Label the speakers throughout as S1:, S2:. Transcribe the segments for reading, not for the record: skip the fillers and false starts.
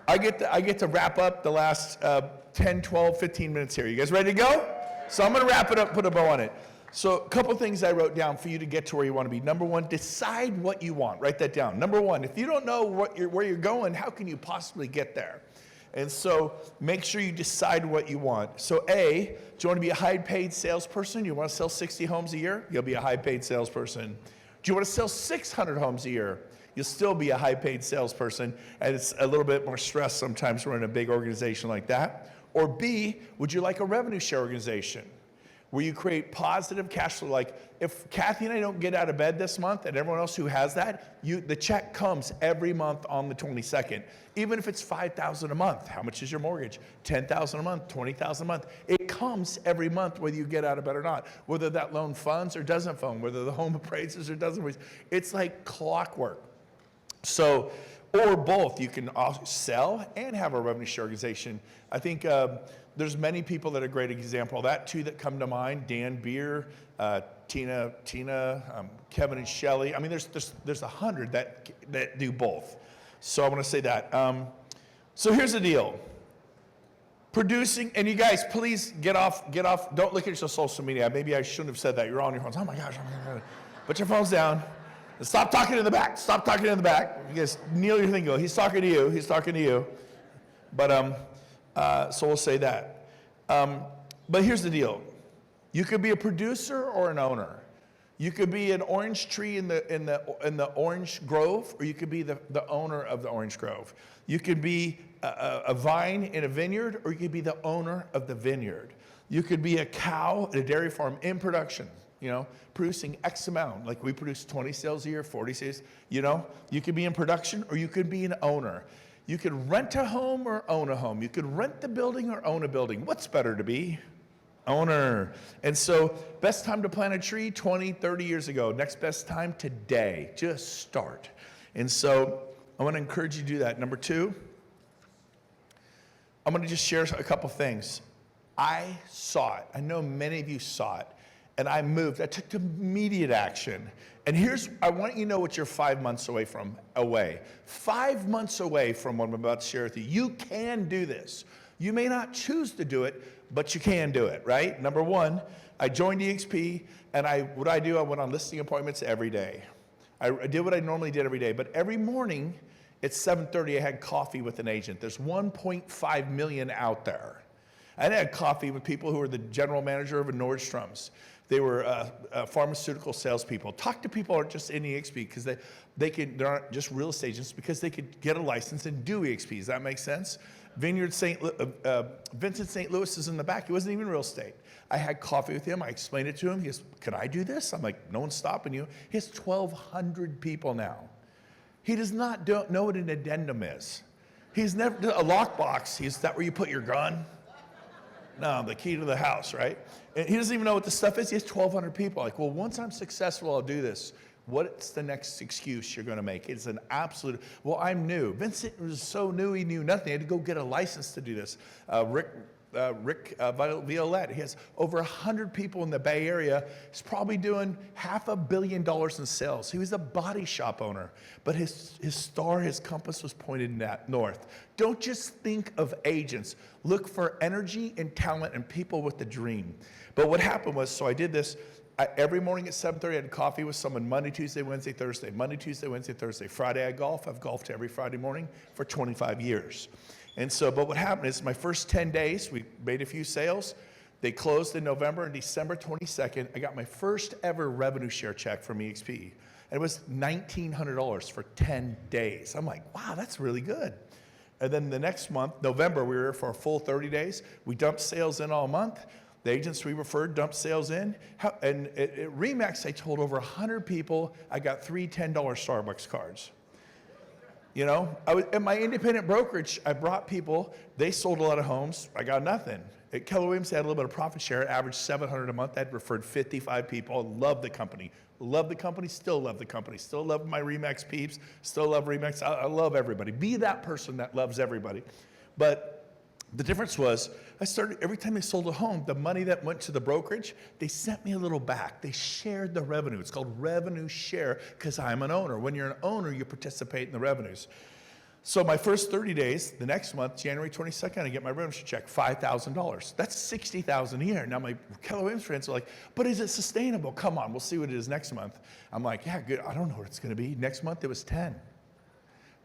S1: I get to wrap up the last 10, 12, 15 minutes here. You guys ready to go? So I'm going to wrap it up, put a bow on it. So a couple things I wrote down for you to get to where you want to be. Number one, decide what you want. Write that down. Number one, if you don't know where you're going, how can you possibly get there? And so make sure you decide what you want. So A, do you want to be a high-paid salesperson? You want to sell 60 homes a year? You'll be a high-paid salesperson. Do you want to sell 600 homes a year? You'll still be a high-paid salesperson, and it's a little bit more stress sometimes running a big organization like that. Or B, would you like a revenue share organization where you create positive cash flow? Like if Kathy and I don't get out of bed this month and everyone else who has that, the check comes every month on the 22nd. Even if it's $5,000 a month, how much is your mortgage? $10,000 a month, $20,000 a month. It comes every month whether you get out of bed or not, whether that loan funds or doesn't fund, whether the home appraises or doesn't appraise. It's like clockwork. So, or both. You can sell and have a revenue share organization. I think there's many people that are a great example of that. Two that come to mind: Dan Beer, Tina, Kevin and Shelley. I mean, there's 100 that do both. So I want to say that. So here's the deal. Producing, and you guys, please get off. Don't look at your social media. Maybe I shouldn't have said that. You're on your phones. Oh my gosh. Put your phones down. Stop talking in the back. Stop talking in the back. You guys, kneel your thing. Go. He's talking to you. He's talking to you. But so we'll say that. But here's the deal. You could be a producer or an owner. You could be an orange tree in the orange grove, or you could be the owner of the orange grove. You could be a vine in a vineyard, or you could be the owner of the vineyard. You could be a cow at a dairy farm in production, producing X amount. Like we produce 20 sales a year, 40 sales, You could be in production, or you could be an owner. You could rent a home or own a home. You could rent the building or own a building. What's better to be? Owner. And so best time to plant a tree, 20, 30 years ago. Next best time, today. Just start. And so I want to encourage you to do that. Number two, I'm going to just share a couple things. I saw it. I know many of you saw it. And I moved. I took immediate action. And I want you to know what you're 5 months away from. 5 months away from what I'm about to share with you. You can do this. You may not choose to do it, but you can do it, right? Number one, I joined EXP, and what I went on listing appointments every day. I did what I normally did every day, but every morning at 7:30, I had coffee with an agent. There's 1.5 million out there. I had coffee with people who were the general manager of a Nordstrom's. They were pharmaceutical salespeople. Talk to people who aren't just in EXP because they're not just real estate agents, because they could get a license and do EXP. Does that make sense? Vincent St. Louis is in the back. He wasn't even real estate. I had coffee with him. I explained it to him. He goes, "Could I do this?" I'm like, "No one's stopping you." He has 1,200 people now. He does not know what an addendum is. He's never a lockbox. Is that where you put your gun? No, the key to the house, right? And he doesn't even know what this stuff is. He has 1,200 people. Like, well, once I'm successful, I'll do this. What's the next excuse you're going to make? It's an absolute, well, I'm new. Vincent was so new, he knew nothing. He had to go get a license to do this. Rick Violette, he has over 100 people in the Bay Area. He's probably doing $500 million in sales. He was a body shop owner, but his compass was pointed north. Don't just think of agents. Look for energy and talent and people with the dream. But what happened was, so I did this. Every morning at 7:30, I had coffee with someone Monday, Tuesday, Wednesday, Thursday. Monday, Tuesday, Wednesday, Thursday. Friday, I golf. I've golfed every Friday morning for 25 years. And so, but what happened is my first 10 days, we made a few sales. They closed in November, and December 22nd, I got my first ever revenue share check from EXP. And it was $1,900 for 10 days. I'm like, wow, that's really good. And then the next month, November, we were here for a full 30 days. We dumped sales in all month. The agents we referred dumped sales in. And at RE/MAX, I told over 100 people I got 3 $10 Starbucks cards. At my independent brokerage, I brought people. They sold a lot of homes. I got nothing. At Keller Williams, they had a little bit of profit share. It averaged $700 a month. I'd referred 55 people. Loved the company. Love the company. Still love the company. Still love my RE/MAX peeps. Still love RE/MAX. I love everybody. Be that person that loves everybody. But the difference was, every time they sold a home, the money that went to the brokerage, they sent me a little back. They shared the revenue. It's called revenue share because I'm an owner. When you're an owner, you participate in the revenues. So my first 30 days, the next month, January 22nd, I get my membership check, $5,000. That's $60,000 a year. Now my Keller Williams friends are like, but is it sustainable? Come on, we'll see what it is next month. I'm like, yeah, good. I don't know what it's going to be. Next month it was 10.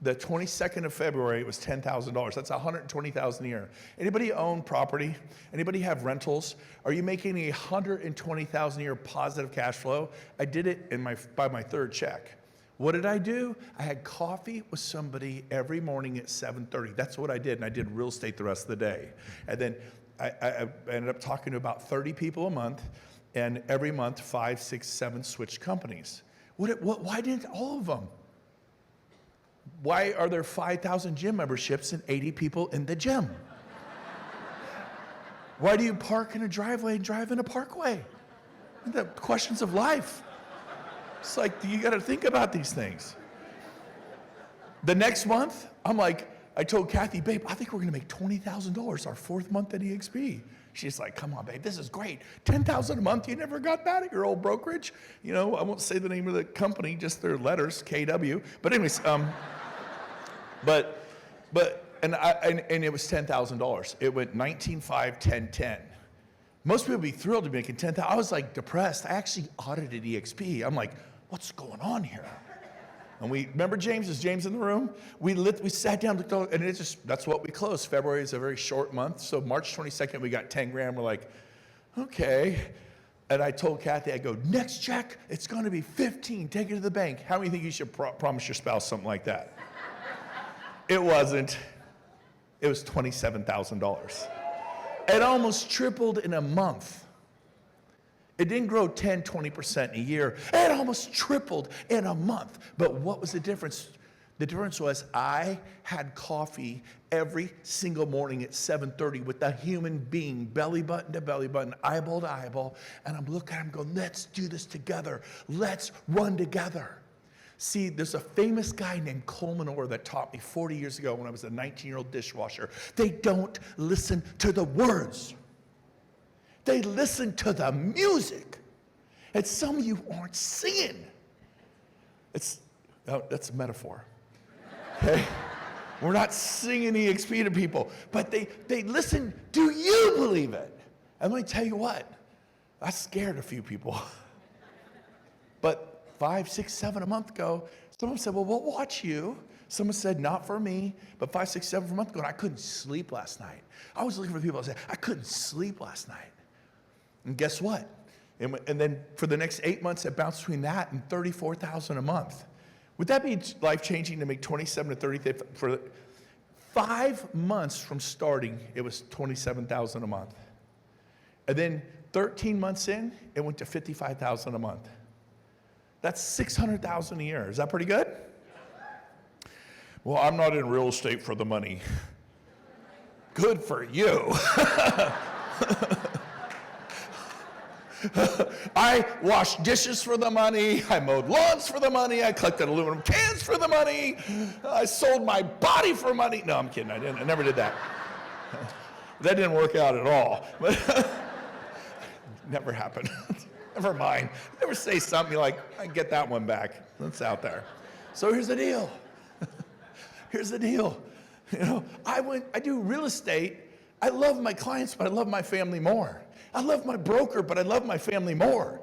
S1: The 22nd of February, it was $10,000. That's $120,000 a year. Anybody own property? Anybody have rentals? Are you making $120,000 a year positive cash flow? I did it by my third check. What did I do? I had coffee with somebody every morning at 7:30. That's what I did, and I did real estate the rest of the day. And then I ended up talking to about 30 people a month, and every month, 5, 6, 7 switched companies. Why didn't all of them? Why are there 5,000 gym memberships and 80 people in the gym? Why do you park in a driveway and drive in a parkway? The questions of life. It's like, you got to think about these things. The next month, I told Kathy, babe, I think we're going to make $20,000 our 4th month at EXP. She's like, come on, babe, this is great. $10,000 a month, you never got that at your old brokerage? You know, I won't say the name of the company, just their letters, KW. But anyways, and it was $10,000. It went 19.5, 10, 10. Most people would be thrilled to be making $10,000. I was like depressed. I actually audited EXP. I'm like, what's going on here? And remember James? Is James in the room? We sat down, and that's what we closed. February is a very short month. So March 22nd, we got 10 grand. We're like, okay. And I told Kathy, I go, next check, it's going to be 15. Take it to the bank. How many think you should promise your spouse something like that? It wasn't. It was $27,000. It almost tripled in a month. It didn't grow 10, 20% a year. It almost tripled in a month. But what was the difference? The difference was I had coffee every single morning at 7:30 with a human being, belly button to belly button, eyeball to eyeball. And I'm looking at him going, let's do this together. Let's run together. See, there's a famous guy named Coleman Orr that taught me 40 years ago when I was a 19-year-old dishwasher. They don't listen to the words. They listen to the music. And some of you aren't singing. That's a metaphor. Okay? We're not singing EXP to people, but they listen. Do you believe it? And let me tell you what, I scared a few people. But 5, 6, 7 a month ago, someone said, well, we'll watch you. Someone said, not for me, but 5, 6, 7 a month ago, and I couldn't sleep last night. I was looking for people that said, I couldn't sleep last night. And guess what? And then for the next 8 months, it bounced between that and $34,000 a month. Would that be life-changing to make 27 to 30? For 5 months from starting, it was $27,000 a month. And then 13 months in, it went to $55,000 a month. That's $600,000 a year. Is that pretty good? Well, I'm not in real estate for the money. Good for you. I washed dishes for the money. I mowed lawns for the money. I collected aluminum cans for the money. I sold my body for money. No, I'm kidding. I never did that. That didn't work out at all. Never happened. Never mind. Never say something like, I get that one back. That's out there. So here's the deal. Here's the deal. You know, I do real estate. I love my clients, but I love my family more. I love my broker, but I love my family more.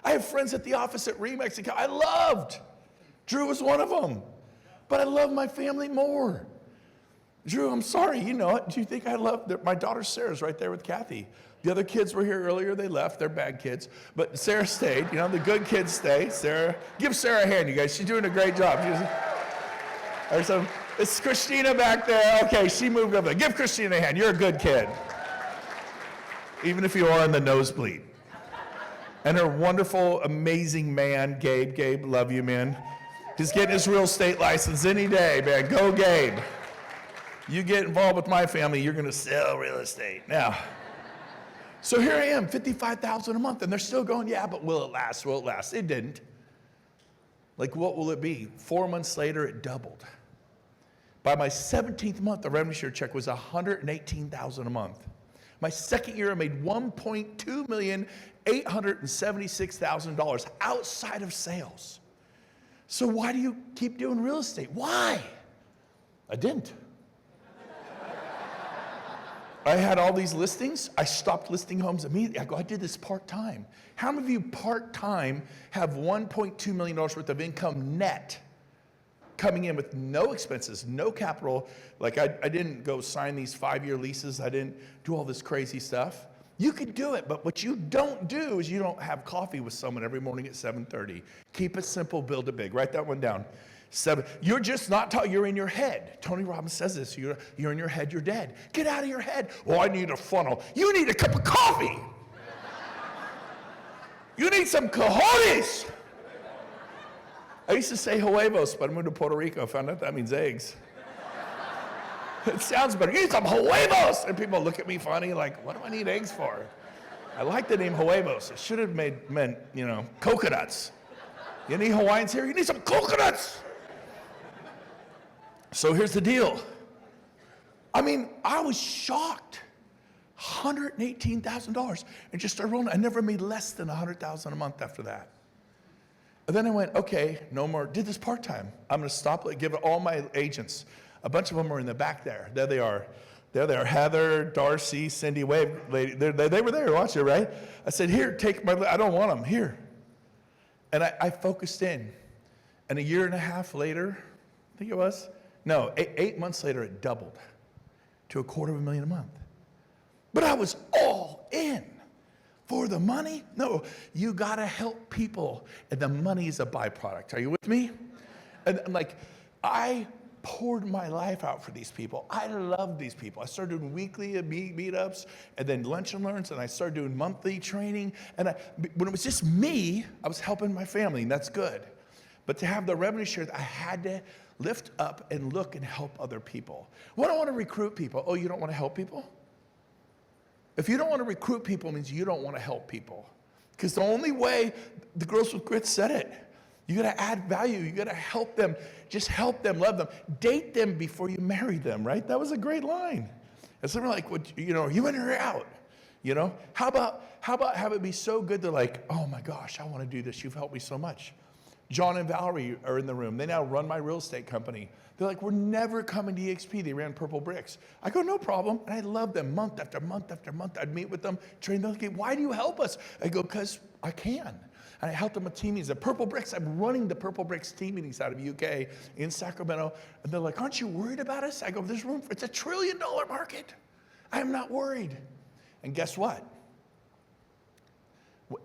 S1: I have friends at the office at Remax. I loved. Drew was one of them. But I love my family more. Drew, I'm sorry, you know it. Do you think I love my daughter Sarah's right there with Kathy? The other kids were here earlier. They left. They're bad kids. But Sarah stayed. You know, the good kids stay. Sarah, give Sarah a hand, you guys. She's doing a great job. It's Christina back there. Okay, she moved over there. Give Christina a hand. You're a good kid. Even if you are in the nosebleed. And her wonderful, amazing man, Gabe. Gabe, love you, man. He's getting his real estate license any day, man. Go, Gabe. You get involved with my family, you're going to sell real estate. Now, so here I am, $55,000 a month, and they're still going, yeah, but will it last? Will it last? It didn't. Like, what will it be? 4 months later, it doubled. By my 17th month, the revenue share check was $118,000 a month. My second year, I made $1,2876,000 outside of sales. So why do you keep doing real estate? Why? I didn't. I had all these listings. I stopped listing homes immediately. I go, I did this part-time. How many of you part-time have $1.2 million worth of income net coming in with no expenses, no capital? Like I didn't go sign these 5-year leases. I didn't do all this crazy stuff. You could do it, but what you don't do is you don't have coffee with someone every morning at 7:30. Keep it simple, build it big. Write that one down. You're just not taught, you're in your head. Tony Robbins says this, you're in your head, you're dead. Get out of your head. Oh, I need a funnel. You need a cup of coffee. You need some cojones. I used to say huevos, but I moved to Puerto Rico. I found out that means eggs. It sounds better. You need some huevos. And people look at me funny like, what do I need eggs for? I like the name huevos. It should have meant, coconuts. You any Hawaiians here? You need some coconuts. So here's the deal. I mean, I was shocked. $118,000 and just started rolling. I never made less than $100,000 a month after that. And then I went, okay, no more. Did this part-time. I'm going to stop it, give it all my agents. A bunch of them are in the back there. There they are. There they are. Heather, Darcy, Cindy, Wave, lady. They were there watching, right? I said, here, take my, I don't want them, here. And I focused in. And a year and a half later, I think it was, no, 8 months later, it doubled to $250,000 a month. But I was all in. For the money? No, you gotta help people, and the money is a byproduct. Are you with me? And I poured my life out for these people. I love these people. I started doing weekly meetups, and then lunch and learns, and I started doing monthly training. And when it was just me, I was helping my family, and that's good. But to have the revenue share, I had to lift up and look and help other people. Well, I don't want to recruit people. Oh, you don't want to help people? If you don't want to recruit people, it means you don't want to help people. Because the only way, the Girls with Grit said it, you got to add value. You got to help them. Just help them, love them. Date them before you marry them, right? That was a great line. It's something like, are you in or out? How about have it be so good they're like, oh my gosh, I want to do this. You've helped me so much. John and Valerie are in the room. They now run my real estate company. They're like, we're never coming to EXP. They ran Purple Bricks. I go, no problem. And I love them month after month after month. I'd meet with them, train them. Like, why do you help us? I go, because I can. And I help them with team meetings. At Purple Bricks, I'm running the Purple Bricks team meetings out of UK in Sacramento. And they're like, aren't you worried about us? I go, there's room for, it's $1 trillion market. I am not worried. And guess what?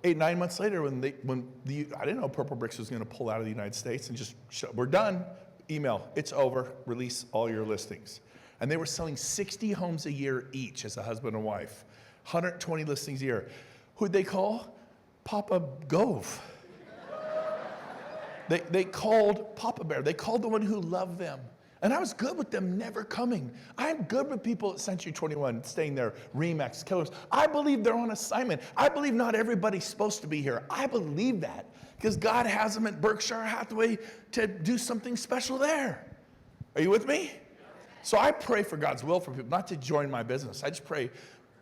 S1: 8-9 months later, I didn't know Purple Bricks was going to pull out of the United States and just we're done. Email, it's over. Release all your listings. And they were selling 60 homes a year each as a husband and wife, 120 listings a year. Who'd they call? Papa Gove. They called Papa Bear. They called the one who loved them. And I was good with them never coming. I'm good with people at Century 21 staying there, Remax, Killers. I believe they're on assignment. I believe not everybody's supposed to be here. I believe that because God has them at Berkshire Hathaway to do something special there. Are you with me? So I pray for God's will for people, not to join my business. I just pray,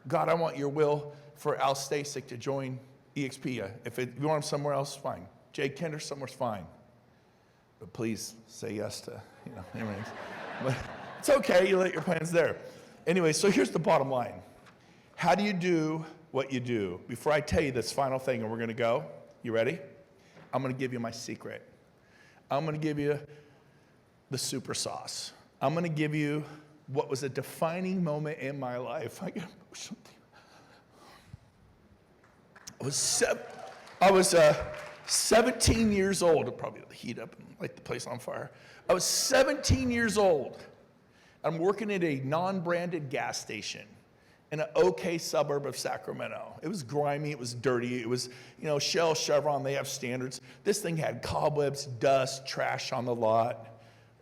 S1: God, I want your will for Al Stasek to join EXP. If you want him somewhere else, fine. Jay Kinder, somewhere's fine. But please say yes to, anyways. But it's okay, you let your plans there. Anyway, so here's the bottom line. How do you do what you do? Before I tell you this final thing, and we're gonna go, you ready? I'm gonna give you my secret. I'm gonna give you the super sauce. I'm gonna give you what was a defining moment in my life. I was 17 years old. I'll probably heat up and light the place on fire. I was 17 years old. I'm working at a non-branded gas station in an okay suburb of Sacramento. It was grimy, it was dirty, it was, Shell, Chevron, they have standards. This thing had cobwebs, dust, trash on the lot.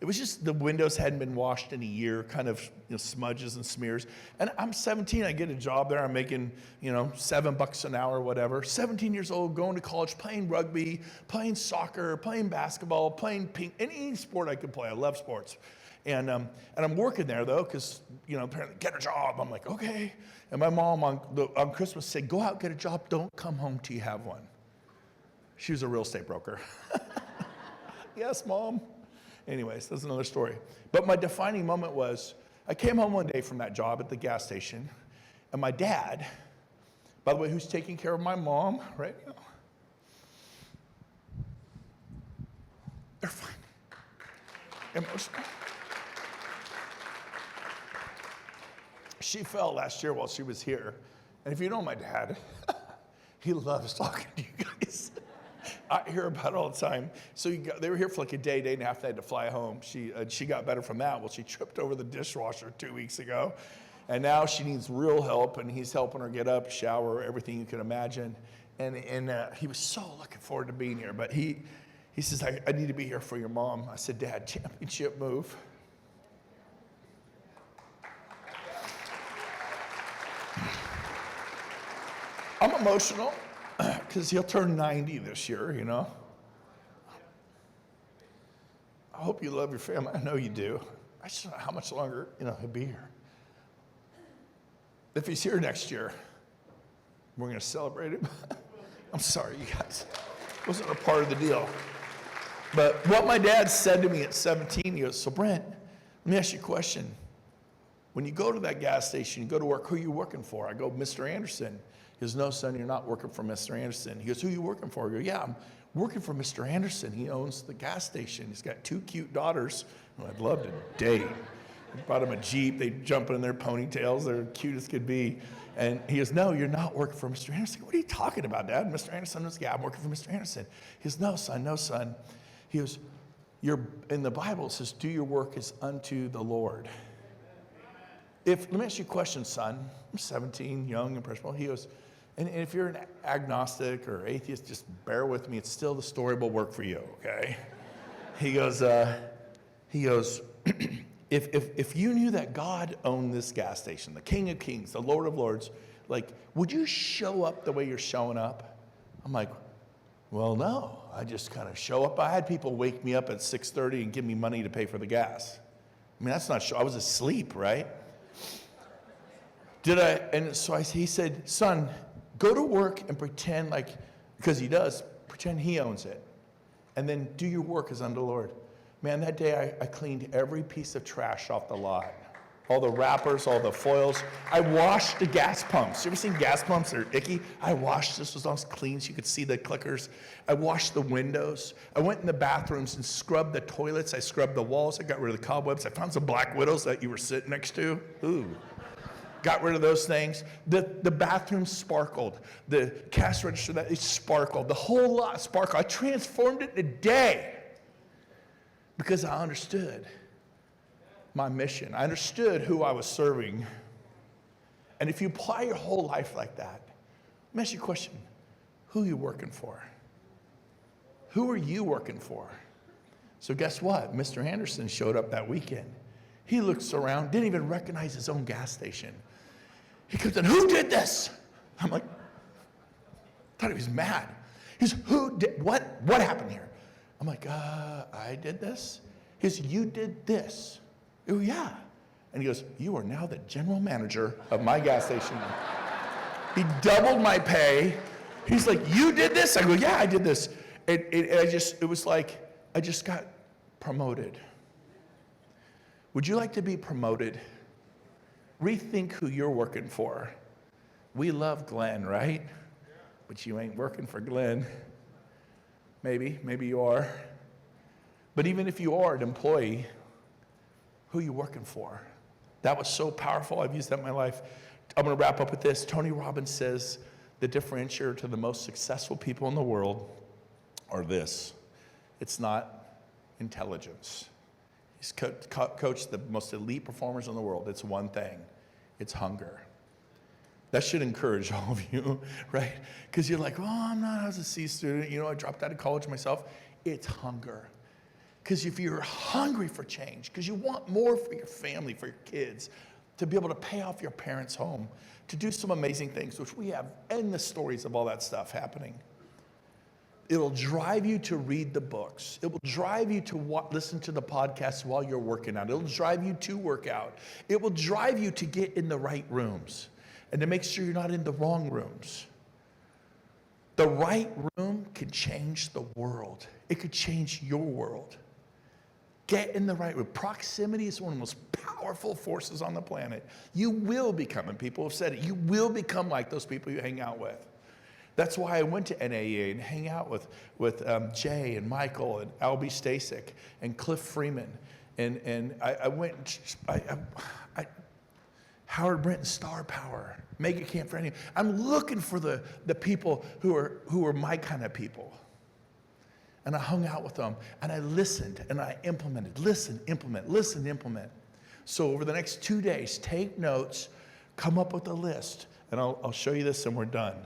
S1: It was just the windows hadn't been washed in a year, kind of smudges and smears. And I'm 17, I get a job there, I'm making $7 an hour, whatever. 17 years old, going to college, playing rugby, playing soccer, playing basketball, playing ping, any sport I could play. I love sports. And I'm working there though, because apparently get a job. I'm like, okay. And my mom on Christmas said, go out, get a job, don't come home till you have one. She was a real estate broker. Yes, Mom. Anyways, that's another story. But my defining moment was, I came home one day from that job at the gas station, and my dad, by the way, who's taking care of my mom right now, they're fine. Emotional. She fell last year while she was here. And if you know my dad, he loves talking to you guys. I hear about it all the time. So they were here for like a day and a half. They had to fly home. She got better from that. Well, she tripped over the dishwasher 2 weeks ago. And now she needs real help, and he's helping her get up, shower, everything you can imagine. And he was so looking forward to being here. But he says, I need to be here for your mom. I said, Dad, championship move. I'm emotional because he'll turn 90 this year, you know. I hope you love your family. I know you do. I just don't know how much longer, he'll be here. If he's here next year, we're going to celebrate him. I'm sorry, you guys. It wasn't a part of the deal. But what my dad said to me at 17, he goes, so Brent, let me ask you a question. When you go to that gas station, you go to work, who are you working for? I go, Mr. Anderson. He goes, no, son, you're not working for Mr. Anderson. He goes, who are you working for? I go, yeah, I'm working for Mr. Anderson. He owns the gas station. He's got 2 cute daughters who I'd love to date. I bought him a Jeep. They jump in their ponytails. They're cute as could be. And he goes, no, you're not working for Mr. Anderson. What are you talking about, Dad? Mr. Anderson goes, yeah, I'm working for Mr. Anderson. He goes, no, son, no, son. He goes, in the Bible, it says, do your work as unto the Lord. Let me ask you a question, son. I'm 17, young, impressionable. He goes, and if you're an agnostic or atheist, just bear with me. It's still the story will work for you, okay? He goes, if you knew that God owned this gas station, the King of Kings, the Lord of Lords, like, would you show up the way you're showing up? I'm like, well, no. I just kind of show up. I had people wake me up at 6:30 and give me money to pay for the gas. I mean, that's not I was asleep, right? And so he said, son, go to work and pretend like, because he does, pretend he owns it. And then do your work as unto the Lord. Man, that day I cleaned every piece of trash off the lot. All the wrappers, all the foils. I washed the gas pumps. You ever seen gas pumps? They're icky. I washed, this was all clean so you could see the clickers. I washed the windows. I went in the bathrooms and scrubbed the toilets. I scrubbed the walls. I got rid of the cobwebs. I found some black widows that you were sitting next to. Ooh. Got rid of those things. The bathroom sparkled. The cash register, it sparkled. The whole lot sparkled. I transformed it in a day because I understood my mission. I understood who I was serving. And if you apply your whole life like that, let me ask you a question. Who are you working for? Who are you working for? So guess what? Mr. Anderson showed up that weekend. He looks around, didn't even recognize his own gas station. He comes in, who did this? I'm like, thought he was mad. He's, what happened here? I'm like, I did this. He goes, you did this. Oh, yeah. And he goes, you are now the general manager of my gas station. He doubled my pay. He's like, you did this? I go, yeah, I did this. It was like, I just got promoted. Would you like to be promoted? Rethink who you're working for. We love Glenn, right? But you ain't working for Glenn. Maybe you are. But even if you are an employee, who are you working for? That was so powerful. I've used that in my life. I'm going to wrap up with this. Tony Robbins says the differentiator to the most successful people in the world are this. It's not intelligence. He's coached the most elite performers in the world. It's one thing. It's hunger. That should encourage all of you, right? Because you're like, oh, I was a C student. I dropped out of college myself. It's hunger. Because if you're hungry for change, because you want more for your family, for your kids, to be able to pay off your parents' home, to do some amazing things, which we have endless stories of all that stuff happening. It'll drive you to read the books. It will drive you to listen to the podcasts while you're working out. It'll drive you to work out. It will drive you to get in the right rooms and to make sure you're not in the wrong rooms. The right room can change the world. It could change your world. Get in the right room. Proximity is one of the most powerful forces on the planet. You will become, and people have said it, you will become like those people you hang out with. That's why I went to NAEA and hang out with Jay and Michael and Albie Stasek and Cliff Freeman. And I went, Howard Brent and Star Power, Mega Camp for Any. I'm looking for the people who are my kind of people. And I hung out with them, and I listened, and I implemented. Listen, implement, listen, implement. So over the next 2 days, take notes, come up with a list, and I'll show you this and we're done.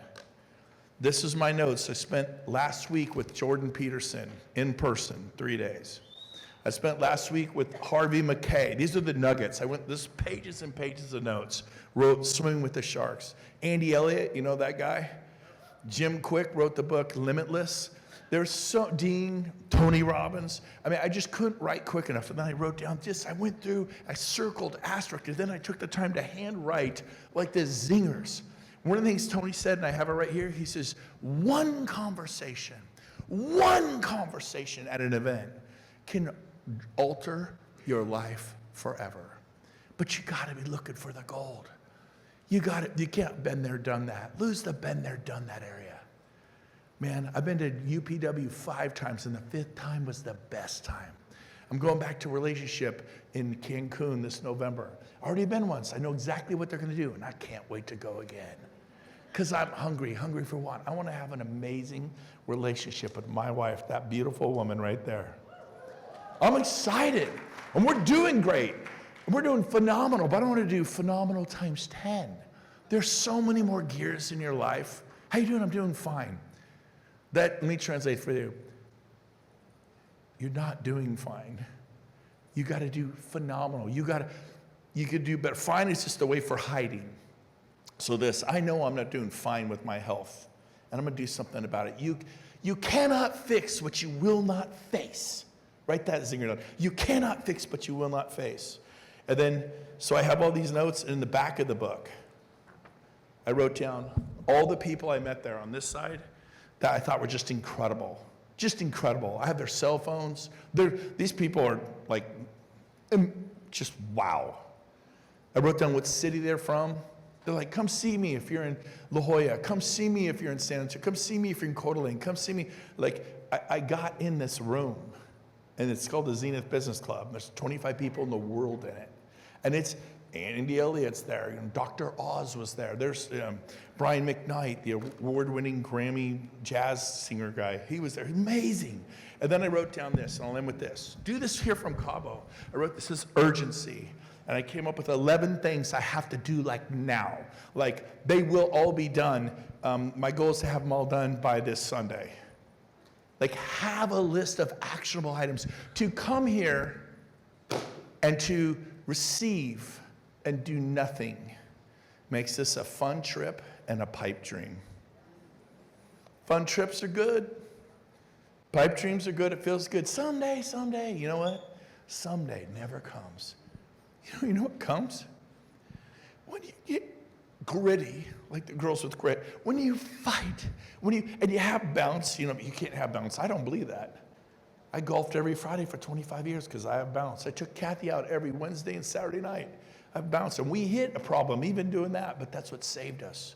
S1: This is my notes. I spent last week with Jordan Peterson in person, 3 days. I spent last week with Harvey McKay. These are the nuggets. This pages and pages of notes. Wrote Swimming with the Sharks. Andy Elliott, you know that guy? Jim Quick wrote the book Limitless. There's Dean, Tony Robbins. I mean, I just couldn't write quick enough. And then I wrote down this. I went through, I circled, asterisk, and then I took the time to hand write like the zingers. One of the things Tony said, and I have it right here, he says, one conversation at an event can alter your life forever. But you gotta be looking for the gold. You can't been there, done that. Lose the been there, done that area. Man, I've been to UPW 5 times, and the 5th time was the best time. I'm going back to relationship in Cancun this November. Already been once. I know exactly what they're gonna do, and I can't wait to go again. Because I'm hungry for what? I want to have an amazing relationship with my wife, that beautiful woman right there. I'm excited, and we're doing great. And we're doing phenomenal, but I want to do phenomenal times 10. There's so many more gears in your life. How you doing? I'm doing fine. Let me translate for you. You're not doing fine. You got to do phenomenal. You could do better. Fine is just a way for hiding. So I know I'm not doing fine with my health, and I'm going to do something about it. You cannot fix what you will not face. Write that zinger down. You cannot fix what you will not face. And then, so I have all these notes in the back of the book. I wrote down all the people I met there on this side that I thought were just incredible. Just incredible. I have their cell phones. These people are like, just wow. I wrote down what city they're from. They're like, come see me if you're in La Jolla. Come see me if you're in San Antonio. Come see me if you're in Coeur d'Alene. Come see me. Like, I got in this room, and it's called the Zenith Business Club. There's 25 people in the world in it. And it's Andy Elliott's there. Dr. Oz was there. There's Brian McKnight, the award-winning Grammy jazz singer guy. He was there. Amazing. And then I wrote down this, and I'll end with this. Do this here from CABO. I wrote this as urgency. And I came up with 11 things I have to do like now. Like, they will all be done. My goal is to have them all done by this Sunday. Like, have a list of actionable items to come here and to receive and do nothing. Makes this a fun trip and a pipe dream. Fun trips are good. Pipe dreams are good. It feels good. Someday. You know what? Someday never comes. You know what comes? When you get gritty, like the girls with grit, when you fight, and you have bounce, you can't have bounce. I don't believe that. I golfed every Friday for 25 years because I have bounce. I took Kathy out every Wednesday and Saturday night. I have bounce, and we hit a problem even doing that, but that's what saved us.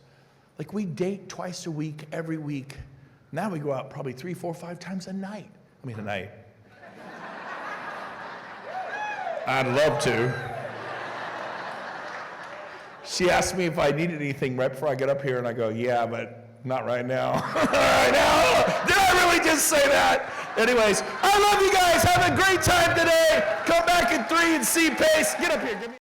S1: Like, we date twice a week, every week. Now we go out probably 3, 4, 5 times a night. A night. I'd love to. She asked me if I needed anything right before I get up here, and I go, yeah, but not right now. Right now? Did I really just say that? Anyways, I love you guys. Have a great time today. Come back in 3 and see pace. Get up here. Give me